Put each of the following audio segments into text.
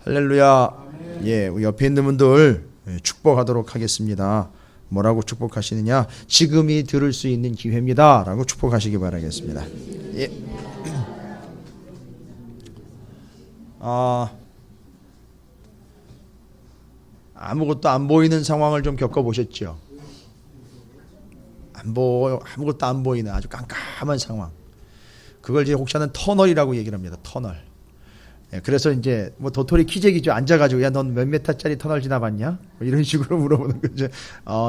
할렐루야. 예, 우리 옆에 있는 분들 축복하도록 하겠습니다. 뭐라고 축복하시느냐? 지금이 들을 수 있는 기회입니다. 라고 축복하시기 바라겠습니다. 예. 아무것도 안 보이는 상황을 좀 겪어보셨죠? 아무것도 안 보이는 아주 깜깜한 상황. 그걸 이제 혹시 하는 터널이라고 얘기를 합니다. 터널. 예, 그래서 이제 뭐 도토리 키재기죠. 앉아가지고 야, 넌 몇 메타짜리 터널 지나봤냐? 뭐 이런 식으로 물어보는 거죠.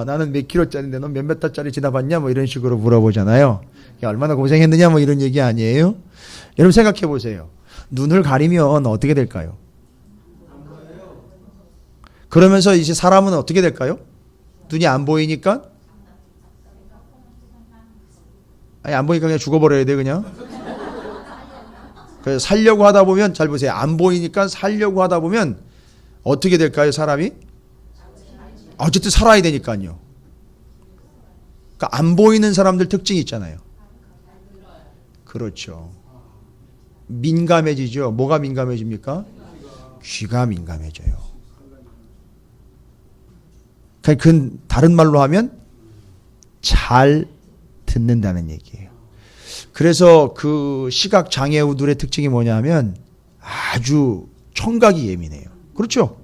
나는 몇 킬로짜리인데 넌 몇 메타짜리 지나봤냐? 뭐 이런 식으로 물어보잖아요. 야, 얼마나 고생했느냐? 뭐 이런 얘기 아니에요? 여러분 생각해 보세요. 눈을 가리면 어떻게 될까요? 그러면서 이제 사람은 어떻게 될까요? 눈이 안 보이니까? 아니, 안 보이니까 그냥 죽어버려야 돼, 그냥. 그래서 살려고 하다 보면, 잘 보세요. 안 보이니까 살려고 하다 보면 어떻게 될까요, 사람이? 어쨌든 살아야 되니까요. 그러니까 안 보이는 사람들 특징이 있잖아요. 그렇죠. 민감해지죠. 뭐가 민감해집니까? 귀가 민감해져요. 그 다른 말로 하면 잘 듣는다는 얘기예요. 그래서 그 시각 장애우들의 특징이 뭐냐면 아주 청각이 예민해요. 그렇죠?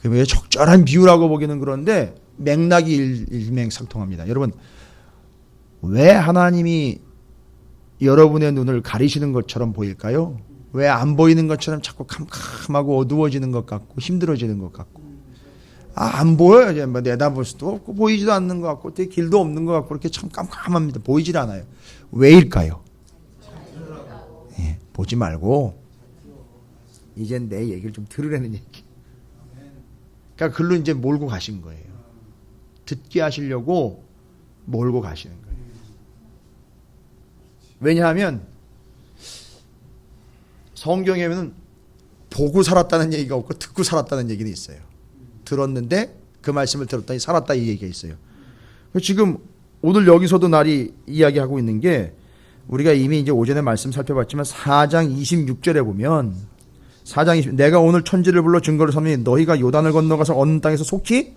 그게 적절한 비유라고 보기는 그런데 맥락이 일맥상통합니다. 여러분, 왜 하나님이 여러분의 눈을 가리시는 것처럼 보일까요? 왜 안 보이는 것처럼 자꾸 캄캄하고 어두워지는 것 같고 힘들어지는 것 같고, 안 보여요. 이제 뭐 내다볼 수도 없고 보이지도 않는 것 같고 되게 길도 없는 것 같고 그렇게 참 깜깜합니다. 보이질 않아요. 왜일까요? 예, 보지 말고 이젠 내 얘기를 좀 들으라는 얘기. 그러니까 글로 이제 몰고 가신 거예요. 듣게 하시려고 몰고 가시는 거예요. 왜냐하면 성경에는 보고 살았다는 얘기가 없고 듣고 살았다는 얘기는 있어요. 들었는데 그 말씀을 들었더니 살았다 이 얘기가 있어요. 지금 오늘 여기서도 날이 이야기하고 있는 게 우리가 이미 이제 오전에 말씀 살펴봤지만 4장 26절에 보면 4장 20 내가 오늘 천지를 불러 증거를 삼으니 너희가 요단을 건너가서 어느 땅에서 속히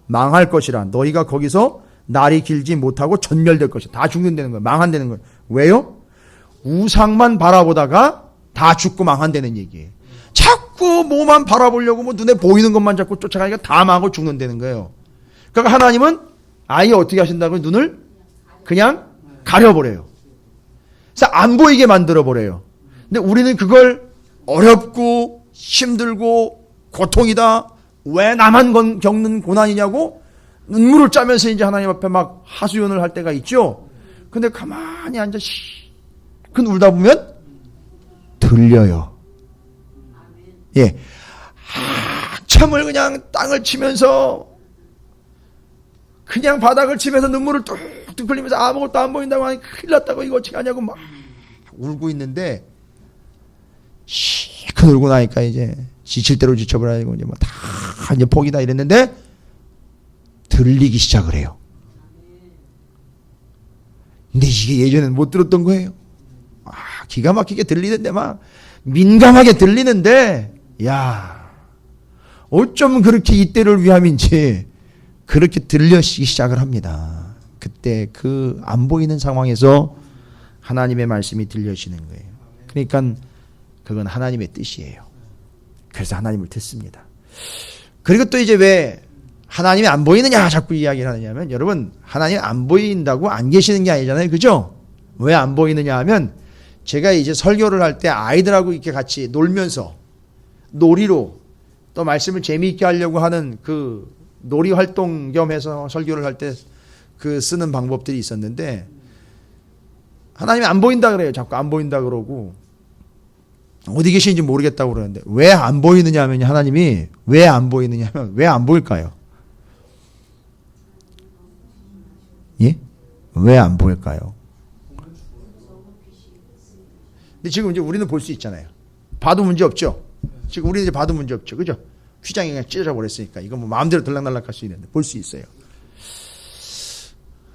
망할 것이라. 너희가 거기서 날이 길지 못하고 전멸될 것이다. 다 죽는다는 거예요. 망한다는 거예요. 왜요? 우상만 바라보다가 다 죽고 망한다는 얘기예요. 자꾸 뭐만 바라보려고 뭐 눈에 보이는 것만 자꾸 쫓아가니까 다 망하고 죽는다는 거예요. 그러니까 하나님은 아예 어떻게 하신다고요? 눈을 그냥 가려버려요. 그래서 안 보이게 만들어버려요. 근데 우리는 그걸 어렵고 힘들고 고통이다. 왜 나만 겪는 고난이냐고 눈물을 짜면서 이제 하나님 앞에 막 하소연을 할 때가 있죠. 근데 가만히 앉아 그 울다 보면 들려요. 예. 한참을 그냥 땅을 치면서 그냥 바닥을 치면서 눈물을 뚝뚝 흘리면서 아무것도 안 보인다고 하니 큰일 났다고 이거 어떻게 하냐고 막 울고 있는데 시큰 울고 나니까 이제 지칠 대로 지쳐버려가지고 이제 뭐 다 이제 포기다 이랬는데 들리기 시작을 해요. 근데 이게 예전에는 못 들었던 거예요. 기가 막히게 들리는데 막 민감하게 들리는데 야 어쩜 그렇게 이때를 위함인지 그렇게 들려지기 시작을 합니다. 그때 그 안 보이는 상황에서 하나님의 말씀이 들려지는 거예요. 그러니까 그건 하나님의 뜻이에요. 그래서 하나님을 듣습니다. 그리고 또 이제 왜 하나님이 안 보이느냐 자꾸 이야기를 하느냐면 여러분 하나님이 안 보인다고 안 계시는 게 아니잖아요. 그죠? 왜 안 보이느냐 하면 제가 이제 설교를 할 때 아이들하고 이렇게 같이 놀면서 놀이로 또 말씀을 재미있게 하려고 하는 그 놀이 활동 겸해서 설교를 할 때 그 쓰는 방법들이 있었는데 하나님이 안 보인다 그래요. 자꾸 안 보인다 그러고 어디 계시는지 모르겠다고 그러는데 왜 안 보이느냐 하면 하나님이 왜 안 보이느냐 하면 왜 안 보일까요? 예? 왜 안 보일까요? 근데 지금 이제 우리는 볼 수 있잖아요. 봐도 문제 없죠. 지금 우리는 이제 봐도 문제 없죠. 그죠? 휘장이 그냥 찢어져 버렸으니까 이거 뭐 마음대로 들락날락 할 수 있는데 볼 수 있어요.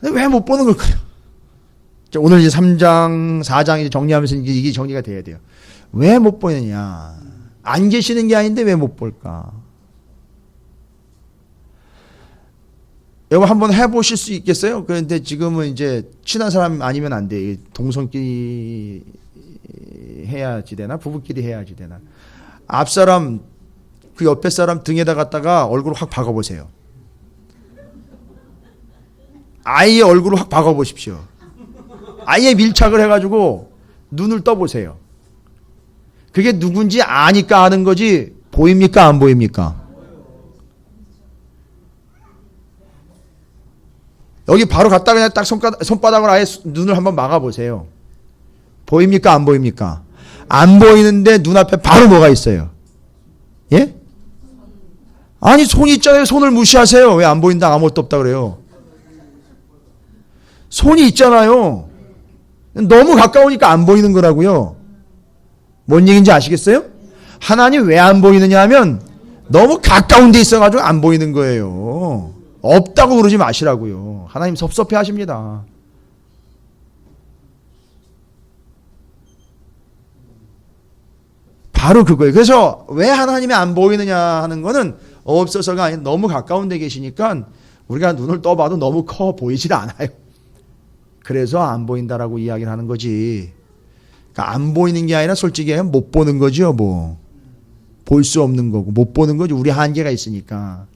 근데 왜 못 보는 걸까요? 오늘 이제 3장, 4장 이제 정리하면서 이게 정리가 돼야 돼요. 왜 못 보느냐? 안 계시는 게 아닌데 왜 못 볼까? 이거 한번 해보실 수 있겠어요? 그런데 지금은 이제 친한 사람 아니면 안 돼. 동성끼리 해야지 되나? 부부끼리 해야지 되나? 앞사람, 그 옆에 사람 등에다 갖다가 얼굴을 확 박아보세요. 아예 얼굴을 확 박아보십시오. 아예 밀착을 해가지고 눈을 떠보세요. 그게 누군지 아니까 아는 거지 보입니까? 안 보입니까? 여기 바로 갔다 그냥 딱 손바닥으로 아예 눈을 한번 막아보세요. 보입니까? 안 보입니까? 안 보이는데 눈앞에 바로 뭐가 있어요? 예? 아니 손이 있잖아요. 손을 무시하세요. 왜 안 보인다 아무것도 없다 그래요? 손이 있잖아요. 너무 가까우니까 안 보이는 거라고요. 뭔 얘기인지 아시겠어요? 하나님 왜 안 보이느냐 하면 너무 가까운 데 있어가지고 안 보이는 거예요. 없다고 그러지 마시라고요. 하나님 섭섭해 하십니다. 바로 그거예요. 그래서 왜 하나님이 안 보이느냐 하는 거는 없어서가 아니라 너무 가까운 데 계시니까 우리가 눈을 떠봐도 너무 커 보이질 않아요. 그래서 안 보인다라고 이야기를 하는 거지. 그러니까 안 보이는 게 아니라 솔직히 못 보는 거죠. 뭐. 볼 수 없는 거고 못 보는 거죠. 우리 한계가 있으니까.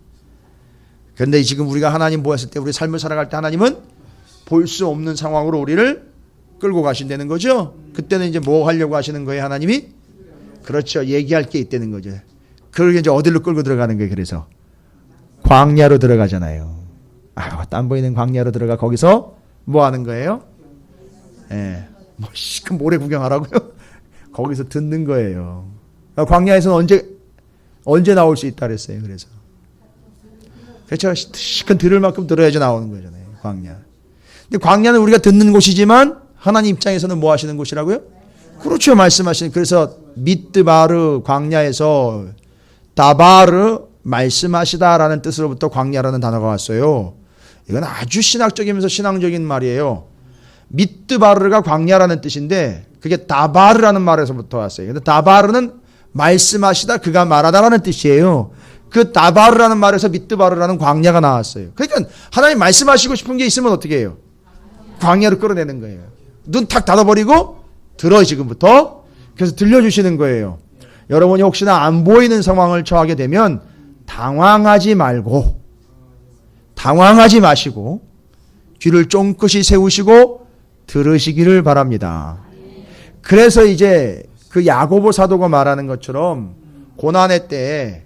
그런데 지금 우리가 하나님 보았을 때 우리 삶을 살아갈 때 하나님은 볼 수 없는 상황으로 우리를 끌고 가신다는 거죠. 그때는 이제 뭐 하려고 하시는 거예요? 하나님이? 그렇죠. 얘기할 게 있다는 거죠. 그러게 이제 어디로 끌고 들어가는 거예요? 그래서 광야로 들어가잖아요. 땀 보이는 광야로 들어가 거기서 뭐 하는 거예요? 예. 뭐 시큰 모래 구경하라고요? 거기서 듣는 거예요. 광야에서는 언제 나올 수 있다 그랬어요. 그래서 그렇죠. 시큰 들을 만큼 들어야지 나오는 거잖아요. 광야. 근데 광야는 우리가 듣는 곳이지만 하나님 입장에서는 뭐 하시는 곳이라고요? 그렇죠. 말씀하시는. 그래서 미드바르 광야에서 다바르 말씀하시다라는 뜻으로부터 광야라는 단어가 왔어요. 이건 아주 신학적이면서 신앙적인 말이에요. 미드바르가 광야라는 뜻인데 그게 다바르라는 말에서부터 왔어요. 근데 다바르는 말씀하시다 그가 말하다라는 뜻이에요. 그 다바르라는 말에서 미드바르라는 광야가 나왔어요. 그러니까 하나님 말씀하시고 싶은 게 있으면 어떻게 해요? 광야로 끌어내는 거예요. 눈 탁 닫아버리고 들어 지금부터. 그래서 들려주시는 거예요. 여러분이 혹시나 안 보이는 상황을 처하게 되면 당황하지 말고 당황하지 마시고 귀를 쫑긋이 세우시고 들으시기를 바랍니다. 그래서 이제 그 야고보 사도가 말하는 것처럼 고난의 때에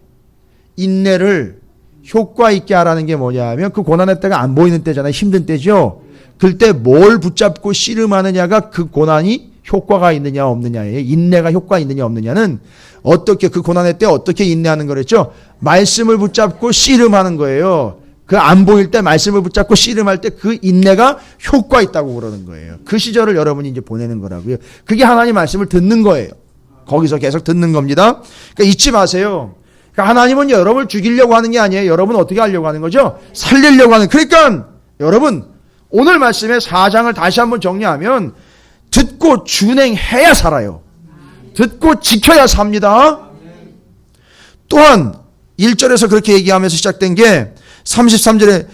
인내를 효과 있게 하라는 게 뭐냐 하면 그 고난의 때가 안 보이는 때잖아요. 힘든 때죠. 그때 뭘 붙잡고 씨름하느냐가 그 고난이 효과가 있느냐 없느냐예요. 인내가 효과 있느냐 없느냐는 어떻게 그 고난의 때 어떻게 인내하는 거랬죠? 말씀을 붙잡고 씨름하는 거예요. 그 안 보일 때 말씀을 붙잡고 씨름할 때 그 인내가 효과 있다고 그러는 거예요. 그 시절을 여러분이 이제 보내는 거라고요. 그게 하나님 말씀을 듣는 거예요. 거기서 계속 듣는 겁니다. 그러니까 잊지 마세요. 그러니까 하나님은 여러분을 죽이려고 하는 게 아니에요. 여러분은 어떻게 하려고 하는 거죠? 살리려고 하는. 그러니까 여러분 오늘 말씀의 4장을 다시 한번 정리하면 듣고 준행해야 살아요. 듣고 지켜야 삽니다. 또한 1절에서 그렇게 얘기하면서 시작된 게 33절에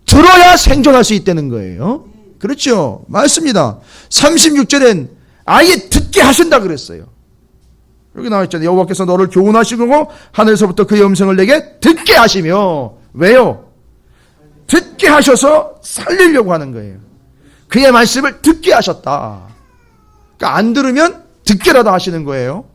들어야 생존할 수 있다는 거예요. 그렇죠. 맞습니다. 36절엔 아예 듣게 하신다 그랬어요. 여기 나와 있잖아요. 여호와께서 너를 교훈하시고 하늘에서부터 그의 음성을 내게 듣게 하시며. 왜요? 듣게 하셔서 살리려고 하는 거예요. 그의 말씀을 듣게 하셨다. 그러니까 안 들으면 듣게라도 하시는 거예요.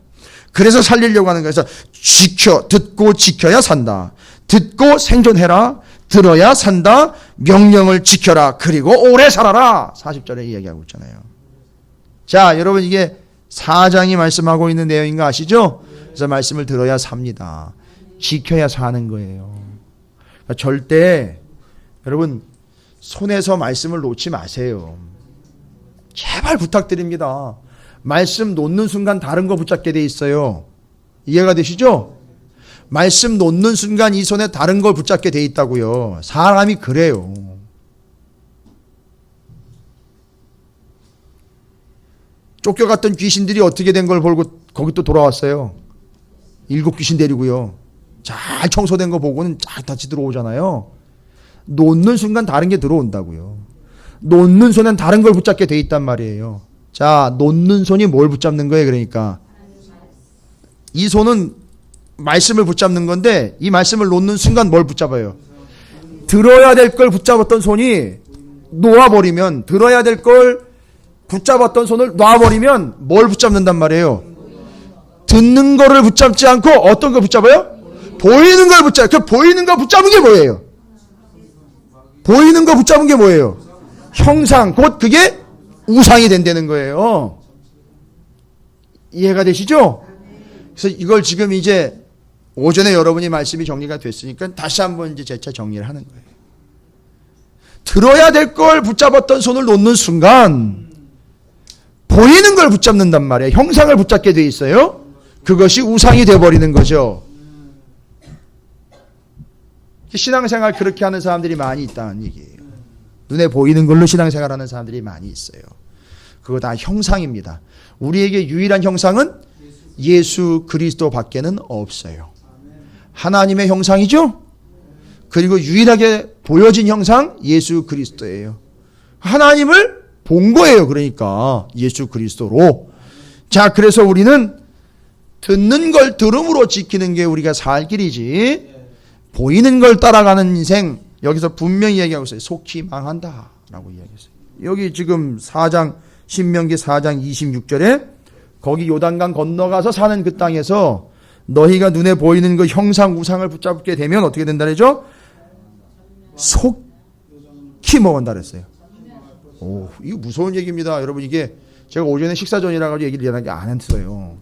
그래서 살리려고 하는 거예요. 그래서 듣고 지켜야 산다. 듣고 생존해라. 들어야 산다. 명령을 지켜라. 그리고 오래 살아라. 40절에 이야기하고 있잖아요. 자, 여러분 이게 4장이 말씀하고 있는 내용인 거 아시죠? 그래서 말씀을 들어야 삽니다. 지켜야 사는 거예요. 그러니까 절대 여러분 손에서 말씀을 놓지 마세요. 제발 부탁드립니다. 말씀 놓는 순간 다른 거 붙잡게 돼 있어요. 이해가 되시죠? 말씀 놓는 순간 이 손에 다른 걸 붙잡게 돼 있다고요. 사람이 그래요. 쫓겨갔던 귀신들이 어떻게 된 걸 보고 거기 또 돌아왔어요. 7 귀신 데리고요. 잘 청소된 거 보고는 쫙 다시 들어오잖아요. 놓는 순간 다른 게 들어온다고요. 놓는 손엔 다른 걸 붙잡게 돼 있단 말이에요. 자, 놓는 손이 뭘 붙잡는 거예요? 그러니까 이 손은 말씀을 붙잡는 건데 이 말씀을 놓는 순간 뭘 붙잡아요? 들어야 될 걸 붙잡았던 손이 놓아버리면, 들어야 될 걸 붙잡았던 손을 놔버리면 뭘 붙잡는단 말이에요? 듣는 거를 붙잡지 않고 어떤 걸 붙잡아요? 보이는 걸 붙잡아요. 그 보이는 거 붙잡은 게 뭐예요? 보이는 거 붙잡은 게 뭐예요? 형상, 곧 그게 우상이 된다는 거예요. 이해가 되시죠? 그래서 이걸 지금 이제 오전에 여러분이 말씀이 정리가 됐으니까 다시 한번 이제 재차 정리를 하는 거예요. 들어야 될 걸 붙잡았던 손을 놓는 순간 보이는 걸 붙잡는단 말이에요. 형상을 붙잡게 돼 있어요. 그것이 우상이 돼버리는 거죠. 신앙생활 그렇게 하는 사람들이 많이 있다는 얘기예요. 눈에 보이는 걸로 신앙생활하는 사람들이 많이 있어요. 그거 다 형상입니다. 우리에게 유일한 형상은 예수 그리스도 밖에는 없어요. 하나님의 형상이죠. 그리고 유일하게 보여진 형상 예수 그리스도예요. 하나님을 본 거예요. 그러니까 예수 그리스도로. 자, 그래서 우리는 듣는 걸 들음으로 지키는 게 우리가 살 길이지, 보이는 걸 따라가는 인생, 여기서 분명히 얘기하고 있어요. 속히 망한다 라고 이야기했어요. 여기 지금 4장, 신명기 4장 26절에 거기 요단강 건너가서 사는 그 땅에서 너희가 눈에 보이는 그 형상 우상을 붙잡게 되면 어떻게 된다 그러죠? 속히 먹은다 그랬어요. 오, 이거 무서운 얘기입니다. 여러분, 이게 제가 오전에 식사 전이라 가지고 얘기를 안 했어요.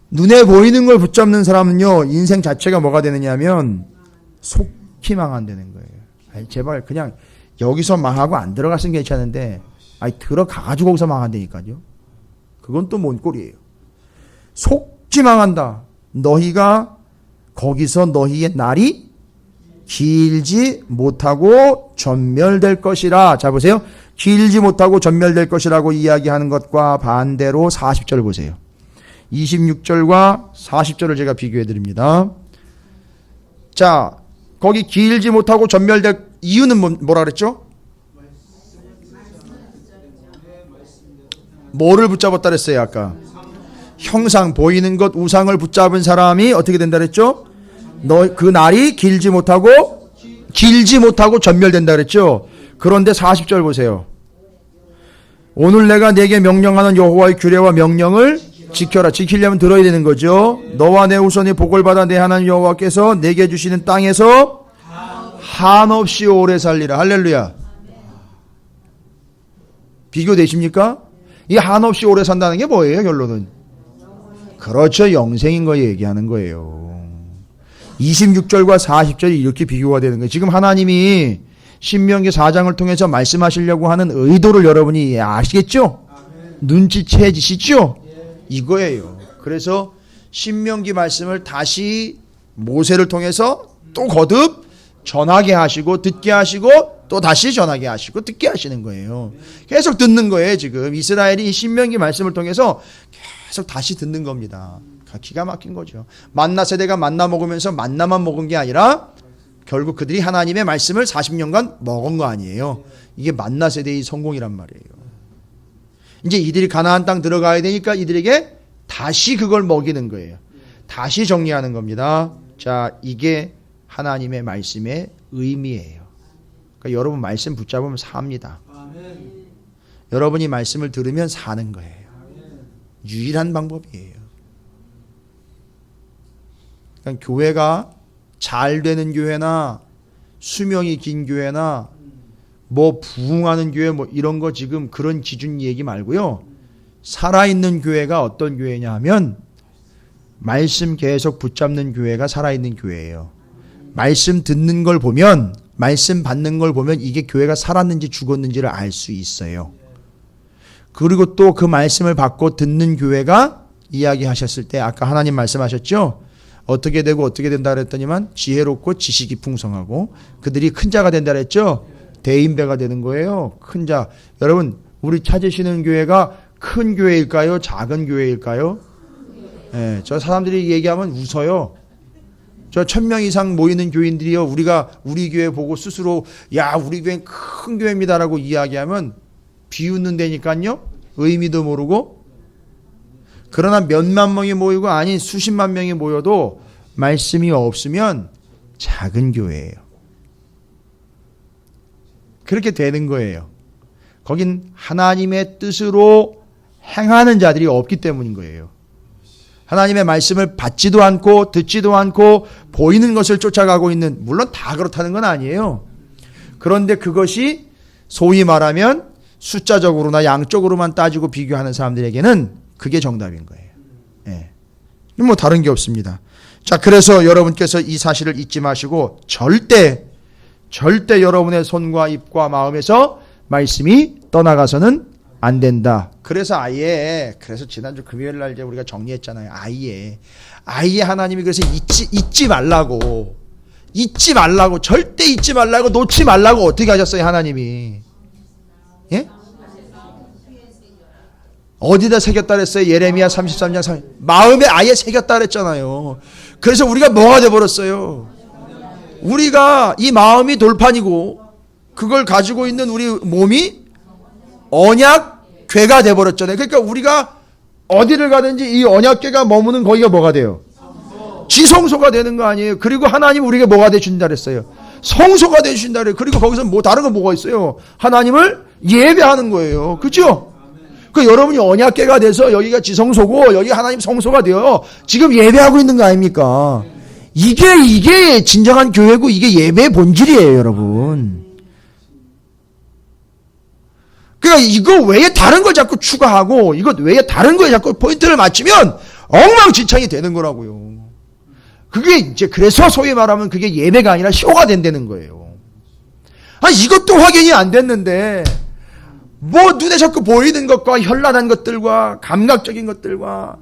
눈에 보이는 걸 붙잡는 사람은요, 인생 자체가 뭐가 되느냐면 속히 망한다는 거예요. 아니, 제발 그냥 여기서 망하고 안 들어갔으면 괜찮은데, 아니 들어가가지고 거기서 망한다니까요. 그건 또 뭔 꼴이에요. 속히 망한다. 너희가 거기서 너희의 날이 길지 못하고 전멸될 것이라. 자, 보세요. 길지 못하고 전멸될 것이라고 이야기하는 것과 반대로 40절을 보세요. 26절과 40절을 제가 비교해 드립니다. 자, 거기 길지 못하고 전멸될 이유는 뭐라 그랬죠? 뭐를 붙잡았다 그랬어요 아까? 형상, 보이는 것, 우상을 붙잡은 사람이 어떻게 된다 그랬죠? 너 그 날이 길지 못하고 전멸된다 그랬죠? 그런데 40절 보세요. 오늘 내가 내게 명령하는 여호와의 규례와 명령을 지켜라. 지키려면 들어야 되는 거죠. 너와 내 후손이 복을 받아 내 하나님 여호와께서 내게 주시는 땅에서 한없이 오래 살리라. 할렐루야. 비교되십니까? 이 한없이 오래 산다는 게 뭐예요, 결론은? 그렇죠. 영생인 거 얘기하는 거예요. 26절과 40절이 이렇게 비교가 되는 거예요. 지금 하나님이 신명기 4장을 통해서 말씀하시려고 하는 의도를 여러분이 아시겠죠? 눈치채지시죠? 이거예요. 그래서 신명기 말씀을 다시 모세를 통해서 또 거듭 전하게 하시고 듣게 하시고 또 다시 전하게 하시고 듣게 하시는 거예요. 계속 듣는 거예요. 지금 이스라엘이 신명기 말씀을 통해서 계속 다시 듣는 겁니다. 기가 막힌 거죠. 만나 세대가 만나 먹으면서 만나만 먹은 게 아니라 결국 그들이 하나님의 말씀을 40년간 먹은 거 아니에요. 이게 만나 세대의 성공이란 말이에요. 이제 이들이 가나안 땅 들어가야 되니까 이들에게 다시 그걸 먹이는 거예요. 다시 정리하는 겁니다. 자, 이게 하나님의 말씀의 의미예요. 그러니까 여러분 말씀 붙잡으면 삽니다. 여러분이 말씀을 들으면 사는 거예요. 유일한 방법이에요. 그러니까 교회가 잘 되는 교회나 수명이 긴 교회나 뭐 부흥하는 교회 뭐 이런 거 지금 그런 기준 얘기 말고요. 살아있는 교회가 어떤 교회냐 하면 말씀 계속 붙잡는 교회가 살아있는 교회예요. 말씀 듣는 걸 보면, 말씀 받는 걸 보면 이게 교회가 살았는지 죽었는지를 알 수 있어요. 그리고 또 그 말씀을 받고 듣는 교회가 이야기하셨을 때 아까 하나님 말씀하셨죠? 어떻게 되고 어떻게 된다 그랬더니만 지혜롭고 지식이 풍성하고 그들이 큰 자가 된다 그랬죠? 대인배가 되는 거예요. 큰 자. 여러분, 우리 찾으시는 교회가 큰 교회일까요? 작은 교회일까요? 예, 저 사람들이 얘기하면 웃어요. 저 1000명 이상 모이는 교인들이요, 우리 교회 보고 스스로 야 우리 교회는 큰 교회입니다라고 이야기하면 비웃는다니까요. 의미도 모르고. 그러나 몇만 명이 모이고 아니 수십만 명이 모여도 말씀이 없으면 작은 교회예요. 그렇게 되는 거예요. 거긴 하나님의 뜻으로 행하는 자들이 없기 때문인 거예요. 하나님의 말씀을 받지도 않고 듣지도 않고 보이는 것을 쫓아가고 있는, 물론 다 그렇다는 건 아니에요. 그런데 그것이 소위 말하면 숫자적으로나 양적으로만 따지고 비교하는 사람들에게는 그게 정답인 거예요. 예. 뭐 다른 게 없습니다. 자, 그래서 여러분께서 이 사실을 잊지 마시고 절대 여러분의 손과 입과 마음에서 말씀이 떠나가서는 안 된다. 그래서 지난주 금요일 날 이제 우리가 정리했잖아요. 아예 하나님이 그래서 잊지 말라고 절대 잊지 말라고 놓지 말라고 어떻게 하셨어요, 하나님이? 예? 어디다 새겼다 그랬어요? 예레미야 33장 3. 마음에 아예 새겼다 그랬잖아요. 그래서 우리가 뭐가 돼 버렸어요? 우리가 이 마음이 돌판이고 그걸 가지고 있는 우리 몸이 언약궤가 돼 버렸잖아요. 그러니까 우리가 어디를 가든지 이 언약궤가 머무는 거기가 뭐가 돼요? 지성소가 되는 거 아니에요. 그리고 하나님 우리에게 뭐가 돼 주신다 그랬어요? 성소가 돼 주신다 그래요. 그리고 거기서 뭐 다른 거 뭐가 있어요? 하나님을 예배하는 거예요. 그렇죠? 그 여러분이 언약궤가 돼서 여기가 지성소고 여기 하나님 성소가 되어 지금 예배하고 있는 거 아닙니까? 이게 진정한 교회고 이게 예배의 본질이에요, 여러분. 그러니까 이거 외에 다른 걸 자꾸 추가하고 이것 외에 다른 거에 자꾸 포인트를 맞추면 엉망진창이 되는 거라고요. 그게 이제 그래서 소위 말하면 그게 예배가 아니라 쇼가 된다는 거예요. 이것도 확인이 안 됐는데 뭐 눈에 자꾸 보이는 것과 현란한 것들과 감각적인 것들과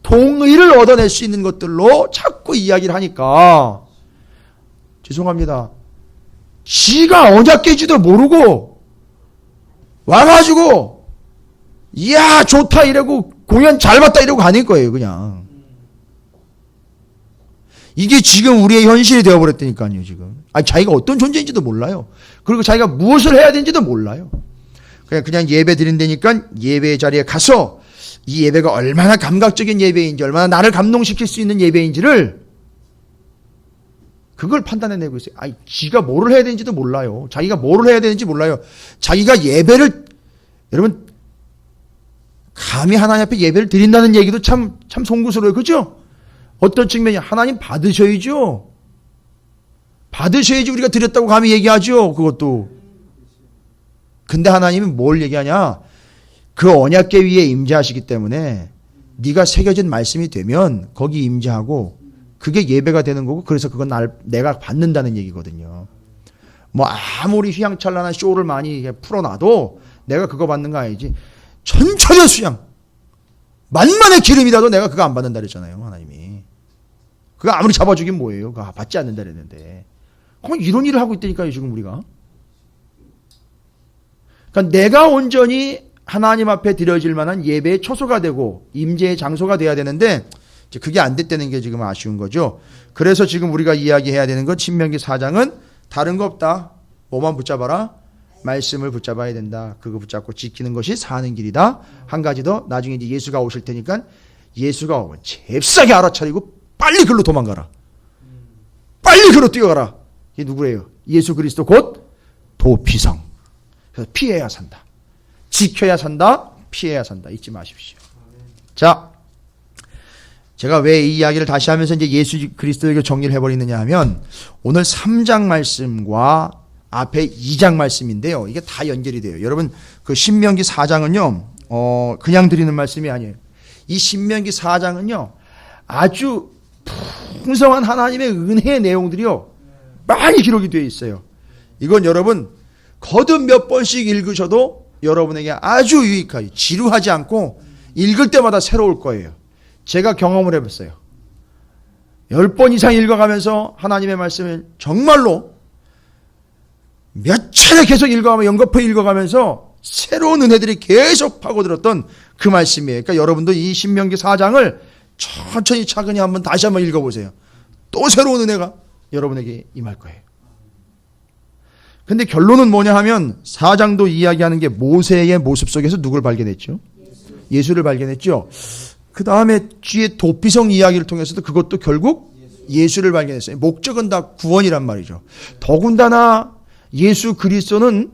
동의를 얻어낼 수 있는 것들로 자꾸 이야기를 하니까 죄송합니다. 지가 언약궤지도 모르고 와가지고 이야 좋다 이러고 공연 잘 봤다 이러고 가는 거예요. 그냥 이게 지금 우리의 현실이 되어버렸다니까요. 지금 자기가 어떤 존재인지도 몰라요. 그리고 자기가 무엇을 해야 되는지도 몰라요. 그냥 예배 드린다니까 예배 자리에 가서 이 예배가 얼마나 감각적인 예배인지 얼마나 나를 감동시킬 수 있는 예배인지를 그걸 판단해내고 있어요. 지가 뭐를 해야 되는지도 몰라요. 자기가 뭐를 해야 되는지 몰라요. 자기가 예배를, 여러분 감히 하나님 앞에 예배를 드린다는 얘기도 참 송구스러워요. 그죠? 어떤 측면이 하나님 받으셔야죠. 받으셔야지 우리가 드렸다고 감히 얘기하죠. 그것도. 근데 하나님은 뭘 얘기하냐? 그 언약궤 위에 임재하시기 때문에 네가 새겨진 말씀이 되면 거기 임재하고 그게 예배가 되는 거고 그래서 그건 내가 받는다는 얘기거든요. 뭐 아무리 휘황찬란한 쇼를 많이 풀어놔도 내가 그거 받는 거 아니지. 천천의 수양 만만의 기름이라도 내가 그거 안 받는다 그랬잖아요. 하나님이. 그거 아무리 잡아주긴 뭐예요. 그거 받지 않는다 그랬는데. 그럼 이런 일을 하고 있다니까요. 지금 우리가. 그러니까 내가 온전히 하나님 앞에 드려질 만한 예배의 초소가 되고 임재의 장소가 돼야 되는데 이제 그게 안 됐다는 게 지금 아쉬운 거죠. 그래서 지금 우리가 이야기해야 되는 건 신명기 4장은 다른 거 없다. 뭐만 붙잡아라? 말씀을 붙잡아야 된다. 그거 붙잡고 지키는 것이 사는 길이다. 한 가지 더, 나중에 이제 예수가 오실 테니까 예수가 오면 잽싸게 알아차리고 빨리 글로 도망가라. 빨리 글로 뛰어가라. 이게 누구예요? 예수 그리스도 곧 도피성. 그래서 피해야 산다. 지켜야 산다. 피해야 산다. 잊지 마십시오. 자, 제가 왜 이 이야기를 다시 하면서 이제 예수 그리스도에게 정리를 해버리느냐 하면 오늘 3장 말씀과 앞에 2장 말씀인데요. 이게 다 연결이 돼요. 여러분 그 신명기 4장은요. 그냥 드리는 말씀이 아니에요. 이 신명기 4장은요. 아주 풍성한 하나님의 은혜의 내용들이요. 많이 기록이 되어 있어요. 이건 여러분 거듭 몇 번씩 읽으셔도 여러분에게 아주 유익하게 지루하지 않고 읽을 때마다 새로울 거예요. 제가 경험을 해봤어요. 10번 이상 읽어가면서 하나님의 말씀을 정말로 몇 차례 계속 읽어가며 연거푸 읽어가면서 새로운 은혜들이 계속 파고들었던 그 말씀이에요. 그러니까 여러분도 이 신명기 4장을 천천히 차근히 다시 한번 읽어보세요. 또 새로운 은혜가 여러분에게 임할 거예요. 근데 결론은 뭐냐 하면 4장도 이야기하는 게 모세의 모습 속에서 누굴 발견했죠? 예수를 발견했죠. 그 다음에 뒤에 도피성 이야기를 통해서도 그것도 결국 예수를 발견했어요. 목적은 다 구원이란 말이죠. 더군다나 예수 그리스도는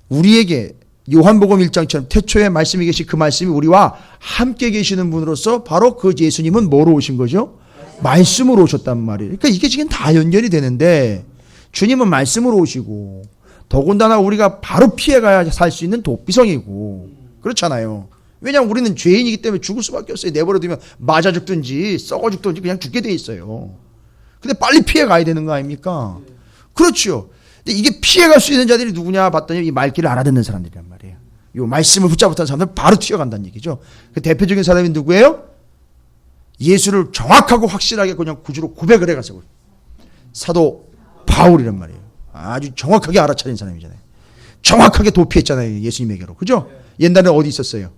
우리에게 요한복음 1장처럼 태초에 말씀이 계신 그 말씀이 우리와 함께 계시는 분으로서 바로 그 예수님은 뭐로 오신 거죠? 말씀으로 오셨단 말이에요. 그러니까 이게 지금 다 연결이 되는데 주님은 말씀으로 오시고 더군다나 우리가 바로 피해가야 살 수 있는 도피성이고 그렇잖아요. 왜냐하면 우리는 죄인이기 때문에 죽을 수밖에 없어요. 내버려두면 맞아 죽든지 썩어 죽든지 그냥 죽게 돼 있어요. 근데 빨리 피해가야 되는 거 아닙니까? 그렇죠. 근데 이게 피해갈 수 있는 자들이 누구냐 봤더니 이 말귀를 알아듣는 사람들이란 말이에요. 이 말씀을 붙잡았던 사람들 바로 튀어간다는 얘기죠. 그 대표적인 사람이 누구예요? 예수를 정확하고 확실하게 그냥 구주로 고백을 해가지고 사도 바울이란 말이에요. 아주 정확하게 알아차린 사람이잖아요. 정확하게 도피했잖아요. 예수님에게로. 그죠? 옛날에 어디 있었어요?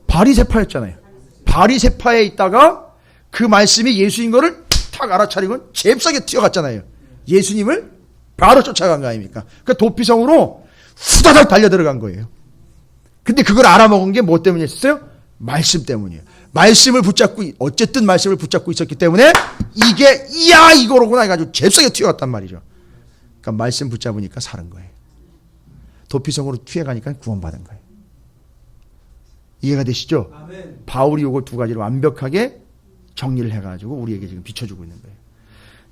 바리새파였잖아요. 바리새파에 있다가 그 말씀이 예수인 거를 탁 알아차리고 잽싸게 뛰어갔잖아요. 예수님을 바로 쫓아간 거 아닙니까? 그 도피성으로 후다닥 달려들어간 거예요. 근데 그걸 알아먹은 게 뭐 때문이었어요? 말씀 때문이에요. 말씀을 붙잡고 어쨌든 말씀을 붙잡고 있었기 때문에 이게 이야 이거로구나 해가지고 잽싸게 튀어갔단 말이죠. 그러니까 말씀 붙잡으니까 사는 거예요. 도피성으로 튀어가니까 구원받은 거예요. 이해가 되시죠? 아멘. 바울이 이걸 두 가지를 완벽하게 정리를 해가지고 우리에게 지금 비춰주고 있는 거예요.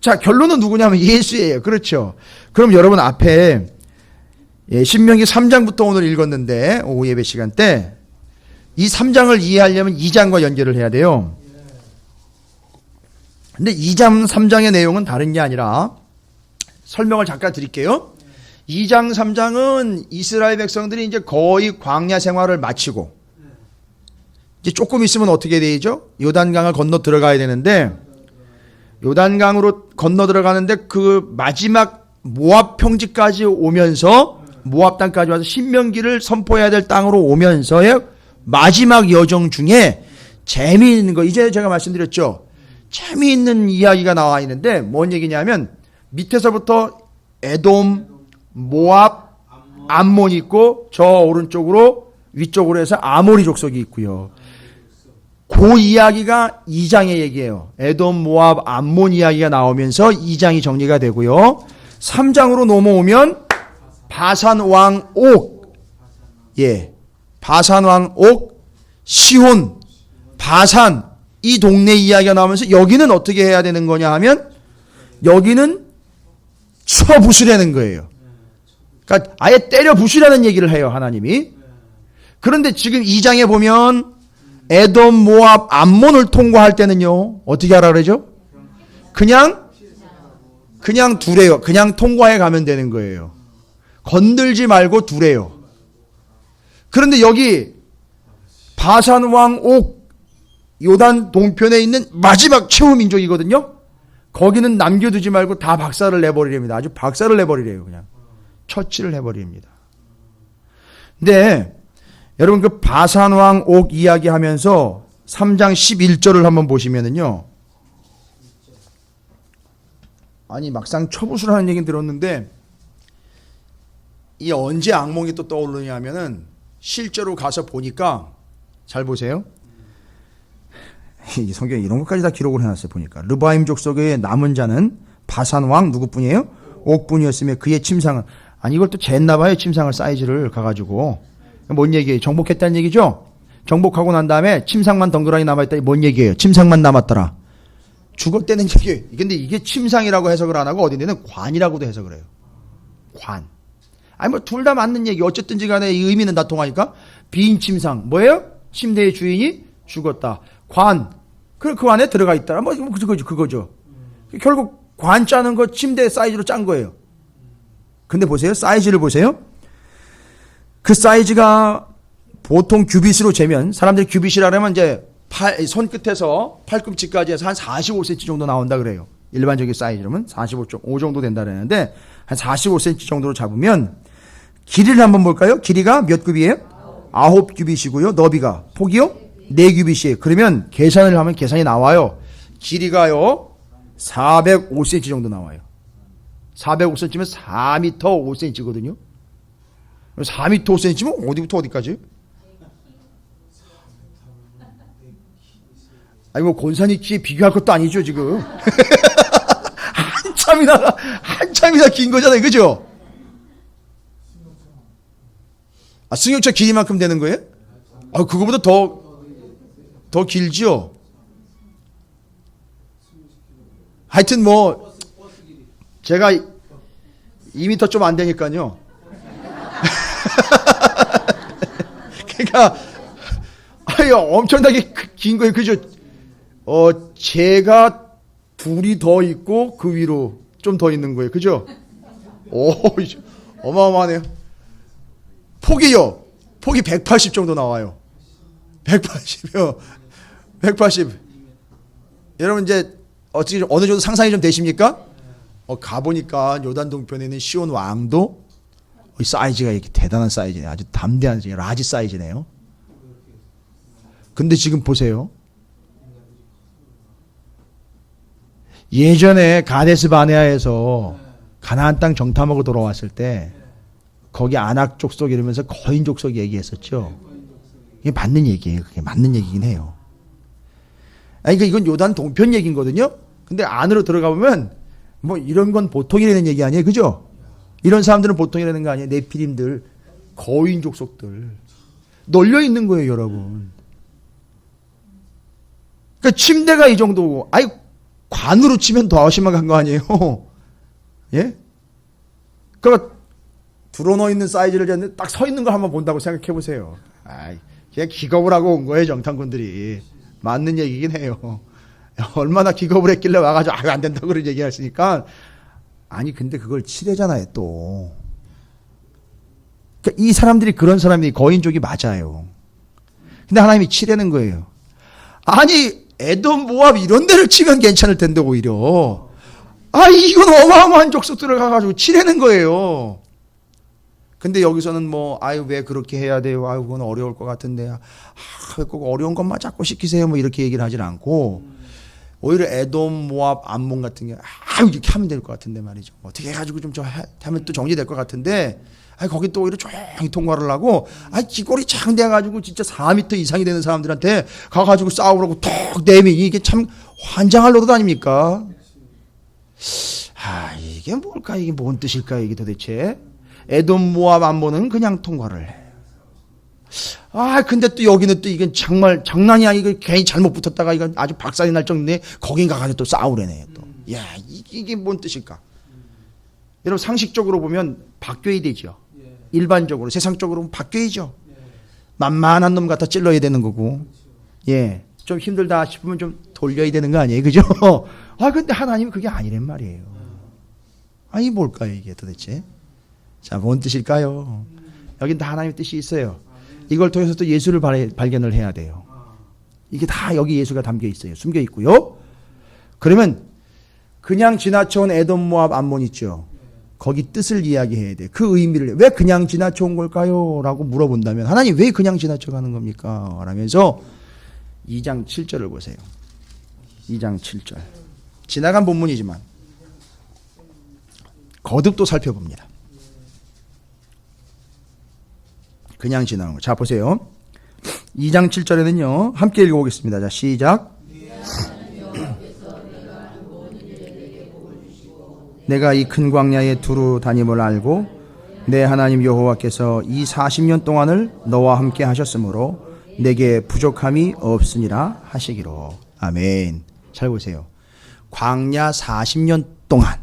자, 결론은 누구냐면 예수예요. 그렇죠. 그럼 여러분 앞에 신명기 3장부터 오늘 읽었는데 오후 예배 시간 때 이 3장을 이해하려면 2장과 연결을 해야 돼요. 근데 2장 3장의 내용은 다른 게 아니라 설명을 잠깐 드릴게요. 2장 3장은 이스라엘 백성들이 이제 거의 광야 생활을 마치고 이제 조금 있으면 어떻게 되죠? 요단강을 건너 들어가야 되는데 요단강으로 건너 들어가는데 그 마지막 모압 평지까지 오면서 모압 땅까지 와서 신명기를 선포해야 될 땅으로 오면서의 마지막 여정 중에 재미있는 거 이제 제가 말씀드렸죠. 재미있는 이야기가 나와 있는데 뭔 얘기냐면 밑에서부터 에돔, 모압, 암몬이 있고 저 오른쪽으로 위쪽으로 해서 아모리 족속이 있고요. 그 이야기가 2장의 얘기예요. 에돔, 모압, 암몬 이야기가 나오면서 2장이 정리가 되고요. 3장으로 넘어오면 바산 왕 옥, 바산 왕 옥, 시혼, 바산 이 동네 이야기가 나오면서 여기는 어떻게 해야 되는 거냐 하면 여기는 쳐 부수라는 거예요. 그러니까 아예 때려 부수라는 얘기를 해요, 하나님이. 그런데 지금 2장에 보면 에돔, 모압, 암몬을 통과할 때는요. 어떻게 하라 그러죠? 그냥 두래요. 그냥 통과해 가면 되는 거예요. 건들지 말고 두래요. 그런데 여기 바산 왕 옥 요단 동편에 있는 마지막 최후 민족이거든요. 거기는 남겨두지 말고 다 박살을 내버리랍니다. 아주 박살을 내버리래요. 그냥 처치를 해버립니다. 근데 여러분 그 바산 왕 옥 이야기하면서 3장 11절을 한번 보시면은요. 아니 막상 처부수라는 얘기는 들었는데 이 언제 악몽이 또 떠오르냐 하면은 실제로 가서 보니까 잘 보세요. 이 성경에 이런 것까지 다 기록을 해놨어요. 보니까 르바임 족속의 남은 자는 바산 왕 누구뿐이에요? 옥뿐이었으며 그의 침상은 아니 이걸 또 쟀나 봐요. 침상을 사이즈를 가가지고 뭔 얘기예요? 정복했다는 얘기죠? 정복하고 난 다음에 침상만 덩그러니 남아있다니 뭔 얘기예요? 침상만 남았더라. 죽었다는 얘기예요. 근데 이게 침상이라고 해석을 안 하고 어디 있는 관이라고도 해석을 해요. 관. 아니 뭐 둘 다 맞는 얘기. 어쨌든지 간에 이 의미는 다 통하니까 빈 침상. 뭐예요? 침대의 주인이 죽었다. 관. 그 안에 들어가 있더라. 뭐 그거죠. 결국 관 짜는 거 침대 사이즈로 짠 거예요. 근데 보세요. 사이즈를 보세요. 그 사이즈가 보통 규빗으로 재면 사람들이 규빗이라 하면 이제 손끝에서 팔꿈치까지 해서 한 45cm 정도 나온다 그래요. 일반적인 사이즈로는 45.5 정도 된다 그러는데 한 45cm 정도로 잡으면 길이를 한번 볼까요? 길이가 몇 규빗이에요? 9규빗이고요. 너비가 폭이요? 4규빗이에요. 그러면 계산을 하면 계산이 나와요. 길이가요 405cm 정도 나와요. 405cm면 4m 5cm거든요. 4m 5cm면 어디부터 어디까지? 아니 뭐 권산이치에 비교할 것도 아니죠 지금. 한참이나 긴 거잖아요, 그죠? 아, 승용차 길이만큼 되는 거예요? 아, 그거보다 더 길지요? 하여튼 뭐, 제가 2m 좀 안 되니까요. 그러니까, 아유, 엄청나게 긴 거예요, 그죠? 제가 둘이 더 있고, 그 위로 좀 더 있는 거예요, 그죠? 오, 어마어마하네요. 폭이요. 폭이 180 정도 나와요. 180이요. 180. 여러분 이제 어떻게 어느 정도 상상이 좀 되십니까? 가보니까 요단 동편에 시온 왕도 사이즈가 이렇게 대단한 사이즈네요. 아주 담대한 라지 사이즈네요. 근데 지금 보세요. 예전에 가데스 바네아에서 가나안 땅 정탐하고 돌아왔을 때 거기 아낙 족속 이러면서 거인 족속 얘기했었죠. 이게 맞는 얘기예요. 그게 맞는 얘기긴 해요. 아니, 그러니까 이건 요단 동편 얘기거든요. 근데 안으로 들어가 보면 뭐 이런 건 보통이라는 얘기 아니에요, 그죠? 이런 사람들은 보통이라는 거 아니에요. 네피림들, 거인 족속들 널려 있는 거예요, 여러분. 그러니까 침대가 이 정도고, 아이 관으로 치면 더 심각한 거 아니에요? 예? 그러니까 드러너 있는 사이즈를 쟀는데 딱 서 있는 걸 한번 본다고 생각해 보세요. 그냥 기겁을 하고 온 거예요, 정탐꾼들이. 맞는 얘기긴 해요. 얼마나 기겁을 했길래 와가지고 안 된다고 그런 얘기하시니까. 아니 근데 그걸 칠해잖아요 또. 그러니까 이 사람들이 그런 사람이 거인족이 맞아요. 근데 하나님이 치려는 거예요. 아니 에돔 모압 이런 데를 치면 괜찮을 텐데 오히려. 이건 어마어마한 족속 들어가가지고 치려는 거예요. 근데 여기서는 뭐, 왜 그렇게 해야 돼요? 그건 어려울 것 같은데. 꼭 어려운 것만 자꾸 시키세요. 뭐 이렇게 얘기를 하진 않고, 오히려 에돔, 모압, 암몬 같은 게, 이렇게 하면 될 것 같은데 말이죠. 어떻게 해가지고 좀 하면 또 정리될 것 같은데, 거기 또 오히려 조용히 통과를 하고, 기골이 장대해가지고 진짜 4m 이상이 되는 사람들한테 가가지고 싸우라고 톡 내미. 이게 참 환장할 노릇 아닙니까? 이게 뭘까? 이게 뭔 뜻일까? 이게 도대체? 에돔, 모압, 암몬은 그냥 통과를 해. 근데 또 여기는 또 이건 정말 장난이 아니고 괜히 잘못 붙었다가 이건 아주 박살이 날 정도인데 거긴 가가지고 또 싸우래네 또. 야, 이게 뭔 뜻일까? 여러분 상식적으로 보면 바뀌어야 되죠. 일반적으로 세상적으로 보면 바뀌어야죠. 만만한 놈 갖다 찔러야 되는 거고. 예, 좀 힘들다 싶으면 좀 돌려야 되는 거 아니에요, 그죠? 근데 하나님은 그게 아니란 말이에요. 이 뭘까요 이게 도대체? 자, 뭔 뜻일까요? 여긴 다 하나님의 뜻이 있어요. 이걸 통해서 또 예수를 발견을 해야 돼요. 이게 다 여기 예수가 담겨 있어요. 숨겨 있고요. 그러면 그냥 지나쳐온 에돔, 모압, 암몬 있죠. 거기 뜻을 이야기해야 돼요. 그 의미를 왜 그냥 지나쳐온 걸까요? 라고 물어본다면 하나님 왜 그냥 지나쳐가는 겁니까? 라면서 2장 7절을 보세요. 2장 7절. 지나간 본문이지만 거듭 또 살펴봅니다. 그냥 지나는 거. 자, 보세요. 2장 7절에는요. 함께 읽어보겠습니다. 자, 시작. 내가 이 큰 광야에 두루 다님을 알고 내 하나님 여호와께서 이 40년 동안을 너와 함께 하셨으므로 내게 부족함이 없으니라 하시기로. 아멘. 잘 보세요. 광야 40년 동안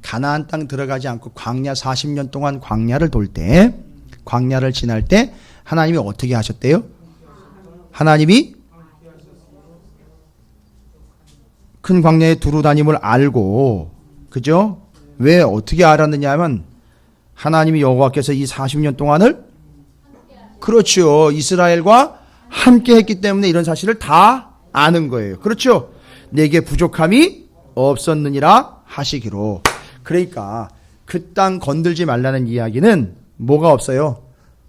가나안 땅 들어가지 않고 광야 40년 동안 광야를 돌 때, 광야를 지날 때 하나님이 어떻게 하셨대요? 하나님이 큰 광야에 두루 다님을 알고, 그죠? 왜 어떻게 알았느냐 하면 하나님이 여호와께서 이 40년 동안을, 그렇죠, 이스라엘과 함께 했기 때문에 이런 사실을 다 아는 거예요. 그렇죠? 내게 부족함이 없었느니라 하시기로. 그러니까 그 땅 건들지 말라는 이야기는 뭐가 없어요?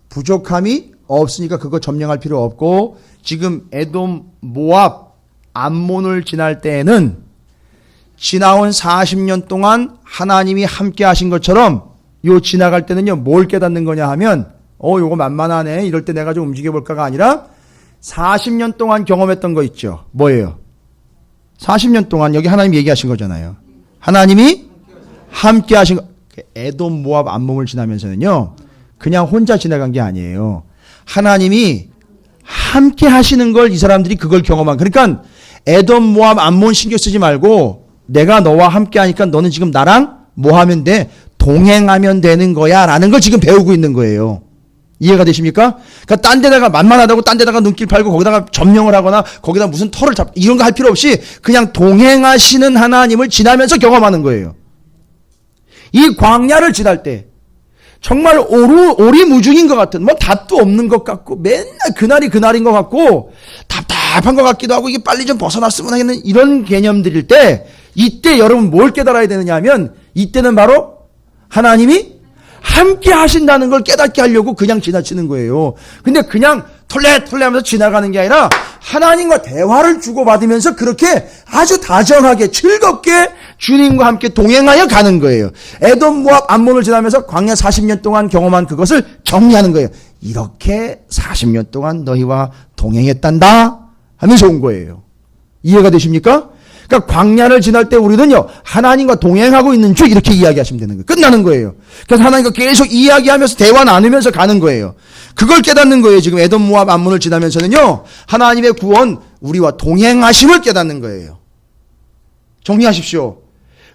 부족함이 없으니까 그거 점령할 필요 없고, 지금 에돔, 모압, 암몬을 지날 때에는 지나온 40년 동안 하나님이 함께 하신 것처럼 요 지나갈 때는요, 뭘 깨닫는 거냐 하면, 요거 만만하네, 이럴 때 내가 좀 움직여볼까가 아니라 40년 동안 경험했던 거 있죠. 뭐예요? 40년 동안 여기 하나님 얘기하신 거잖아요. 하나님이 함께 하신 거. 에돔, 모압, 암몬을 지나면서는요, 그냥 혼자 지나간 게 아니에요. 하나님이 함께 하시는 걸 이 사람들이 그걸 경험한. 그러니까 에돔, 모압, 암몬 신경 쓰지 말고 내가 너와 함께 하니까 너는 지금 나랑 뭐 하면 돼? 동행하면 되는 거야 라는 걸 지금 배우고 있는 거예요. 이해가 되십니까? 그러니까 딴 데다가 만만하다고 딴 데다가 눈길 팔고 거기다가 점령을 하거나 거기다 무슨 털을 잡고 이런 거 할 필요 없이 그냥 동행하시는 하나님을 지나면서 경험하는 거예요. 이 광야를 지날 때 정말 오리무중인 것 같은, 뭐 답도 없는 것 같고 맨날 그날이 그날인 것 같고 답답한 것 같기도 하고 이게 빨리 좀 벗어났으면 하겠는 이런 개념들일 때, 이때 여러분 뭘 깨달아야 되느냐 하면 이때는 바로 하나님이 함께 하신다는 걸 깨닫게 하려고 그냥 지나치는 거예요. 근데 그냥 털레털레 하면서 지나가는 게 아니라 하나님과 대화를 주고받으면서 그렇게 아주 다정하게 즐겁게 주님과 함께 동행하여 가는 거예요. 에돔, 모압, 암몬을 지나면서 광야 40년 동안 경험한 그것을 정리하는 거예요. 이렇게 40년 동안 너희와 동행했단다 하면서 온 거예요. 이해가 되십니까? 그러니까 광야를 지날 때 우리는요, 하나님과 동행하고 있는 줄 이렇게 이야기하시면 되는 거예요. 끝나는 거예요. 그래서 하나님과 계속 이야기하면서 대화 나누면서 가는 거예요. 그걸 깨닫는 거예요. 지금 에돔, 모압, 암몬을 지나면서는요, 하나님의 구원, 우리와 동행하심을 깨닫는 거예요. 정리하십시오.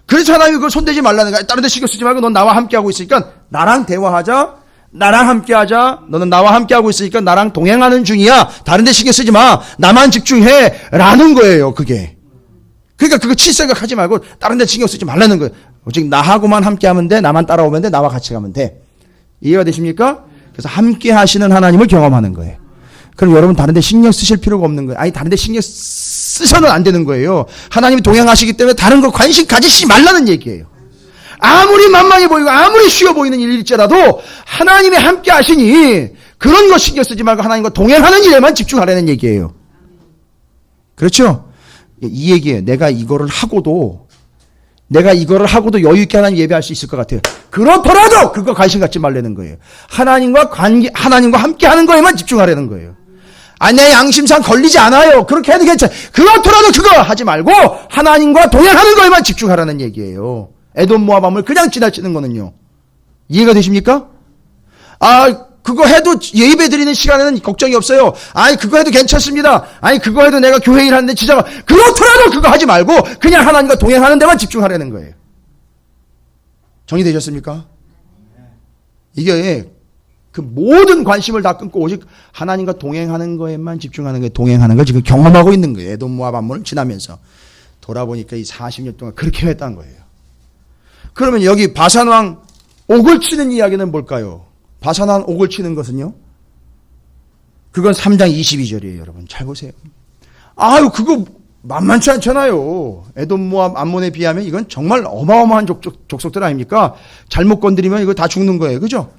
그래서 하나님이 그걸 손대지 말라는 거야. 다른 데 신경 쓰지 말고 넌 나와 함께하고 있으니까 나랑 대화하자. 나랑 함께하자. 너는 나와 함께하고 있으니까 나랑 동행하는 중이야. 다른 데 신경 쓰지 마. 나만 집중해. 라는 거예요. 그게. 그러니까 그거 칠 생각하지 말고 다른 데 신경 쓰지 말라는 거예요. 오직 나하고만 함께하면 돼. 나만 따라오면 돼. 나와 같이 가면 돼. 이해가 되십니까? 그래서 함께 하시는 하나님을 경험하는 거예요. 그럼 여러분 다른 데 신경 쓰실 필요가 없는 거예요. 아니 다른 데 신경 쓰셔는 안 되는 거예요. 하나님이 동행하시기 때문에 다른 거 관심 가지시지 말라는 얘기예요. 아무리 만만해 보이고 아무리 쉬워 보이는 일일지라도 하나님이 함께 하시니 그런 거 신경 쓰지 말고 하나님과 동행하는 일에만 집중하라는 얘기예요. 그렇죠? 이 얘기예요. 내가 이거를 하고도 여유 있게 하나님 예배할 수 있을 것 같아요. 그렇더라도 그거 관심 갖지 말라는 거예요. 하나님과 함께 하는 거에만 집중하라는 거예요. 내 양심상 걸리지 않아요. 그렇게 해도 괜찮아요. 그렇더라도 그거 하지 말고 하나님과 동행하는 거에만 집중하라는 얘기예요. 에돔, 모압, 암몬을 그냥 지나치는 거는요. 이해가 되십니까? 그거 해도 예배 드리는 시간에는 걱정이 없어요. 그거 해도 괜찮습니다. 그거 해도 내가 교회 일 하는데 진짜 그렇더라도 그거 하지 말고 그냥 하나님과 동행하는 데만 집중하라는 거예요. 정리되셨습니까? 이게 그 모든 관심을 다 끊고 오직 하나님과 동행하는 거에만 집중하는 거예요. 동행하는 걸 지금 경험하고 있는 거예요. 에돔, 모압, 암몬을 지나면서 돌아보니까 이 40년 동안 그렇게 했다는 거예요. 그러면 여기 바산왕 옥을 치는 이야기는 뭘까요? 바산왕 옥을 치는 것은요, 그건 3장 22절이에요. 여러분 잘 보세요. 그거 만만치 않잖아요. 에돔, 모압, 암몬에 비하면 이건 정말 어마어마한 족속들 아닙니까? 잘못 건드리면 이거 다 죽는 거예요. 그죠?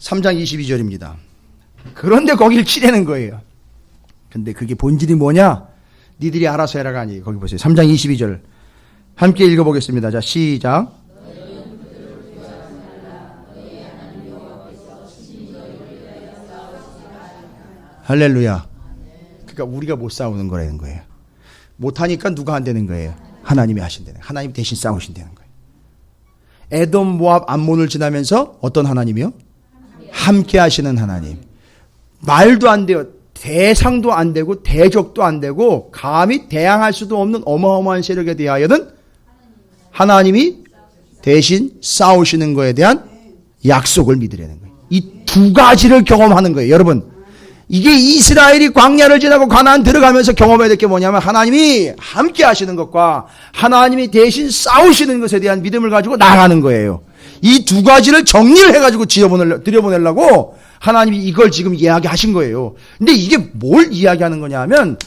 3장 22절입니다. 그런데 거길 치려는 거예요. 근데 그게 본질이 뭐냐? 니들이 알아서 해라가 아니에요. 거기 보세요. 3장 22절. 함께 읽어보겠습니다. 자, 시작. 할렐루야. 그러니까 우리가 못 싸우는 거라는 거예요. 못하니까 누가 안 되는 거예요? 하나님이 하신다는 거예요. 하나님이 대신 싸우신다는 거예요. 에돔, 모압, 암몬을 지나면서 어떤 하나님이요? 함께 하시는 하나님. 말도 안 돼요. 대상도 안 되고 대적도 안 되고 감히 대항할 수도 없는 어마어마한 세력에 대하여는 하나님이 대신 싸우시는 거에 대한 약속을 믿으려는 거예요. 이 두 가지를 경험하는 거예요. 여러분, 이게 이스라엘이 광야를 지나고 가나안 들어가면서 경험해야 될 게 뭐냐면 하나님이 함께 하시는 것과 하나님이 대신 싸우시는 것에 대한 믿음을 가지고 나가는 거예요. 이 두 가지를 정리를 해가지고 들여보내려고 하나님이 이걸 지금 이야기하신 거예요. 근데 이게 뭘 이야기하는 거냐 하면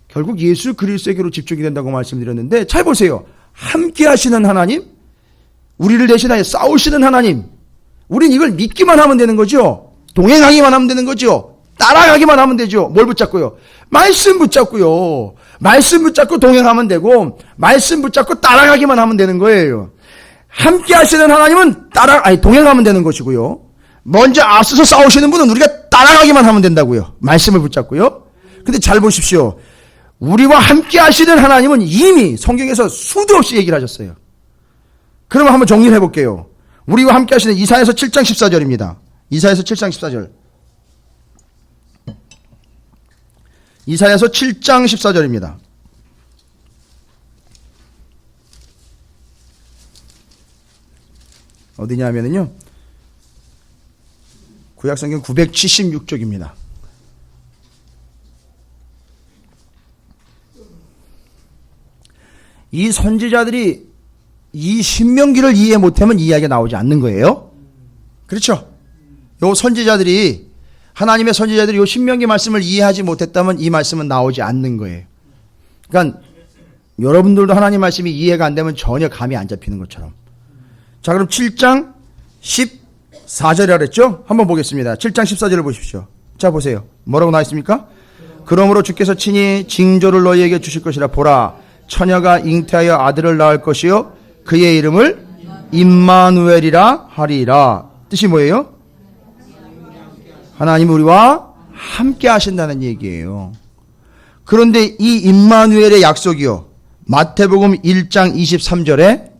결국 예수 그리스도에게로 집중이 된다고 말씀드렸는데 잘 보세요. 함께 하시는 하나님, 우리를 대신하여 싸우시는 하나님. 우린 이걸 믿기만 하면 되는 거죠. 동행하기만 하면 되는 거죠. 따라가기만 하면 되죠. 뭘 붙잡고요? 말씀 붙잡고요. 말씀 붙잡고 동행하면 되고, 말씀 붙잡고 따라가기만 하면 되는 거예요. 함께 하시는 하나님은 동행하면 되는 것이고요. 먼저 앞서서 싸우시는 분은 우리가 따라가기만 하면 된다고요. 말씀을 붙잡고요. 근데 잘 보십시오. 우리와 함께 하시는 하나님은 이미 성경에서 수도 없이 얘기를 하셨어요. 그러면 한번 정리를 해볼게요. 우리와 함께 하시는 이사야서 7장 14절입니다. 이사야서 7장 14절. 이사야서 7장 14절입니다. 어디냐 하면은요, 구약성경 976쪽입니다. 이 선지자들이 이 신명기를 이해 못하면 이 이야기가 나오지 않는 거예요. 그렇죠? 요 선지자들이, 하나님의 선지자들이 요 신명기 말씀을 이해하지 못했다면 이 말씀은 나오지 않는 거예요. 그러니까 여러분들도 하나님 말씀이 이해가 안 되면 전혀 감이 안 잡히는 것처럼. 자, 그럼 7장 14절이라 그랬죠? 한번 보겠습니다. 7장 14절을 보십시오. 자, 보세요. 뭐라고 나와 있습니까? 그러므로 주께서 친히 징조를 너희에게 주실 것이라. 보라, 처녀가 잉태하여 아들을 낳을 것이요 그의 이름을 임마누엘이라 하리라. 뜻이 뭐예요? 하나님 우리와 함께 하신다는 얘기예요. 그런데 이 임마누엘의 약속이요, 마태복음 1장 23절에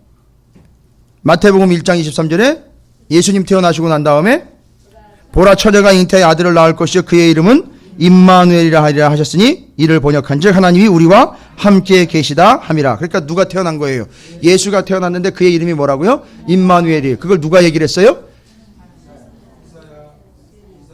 예수님 태어나시고 난 다음에 보라, 처녀가 잉태하여 아들을 낳을 것이요 그의 이름은 임마누엘이라 하리라 하셨으니 이를 번역한즉 하나님이 우리와 함께 계시다 함이라. 그러니까 누가 태어난 거예요? 예수가 태어났는데 그의 이름이 뭐라고요? 임마누엘이. 그걸 누가 얘기를 했어요?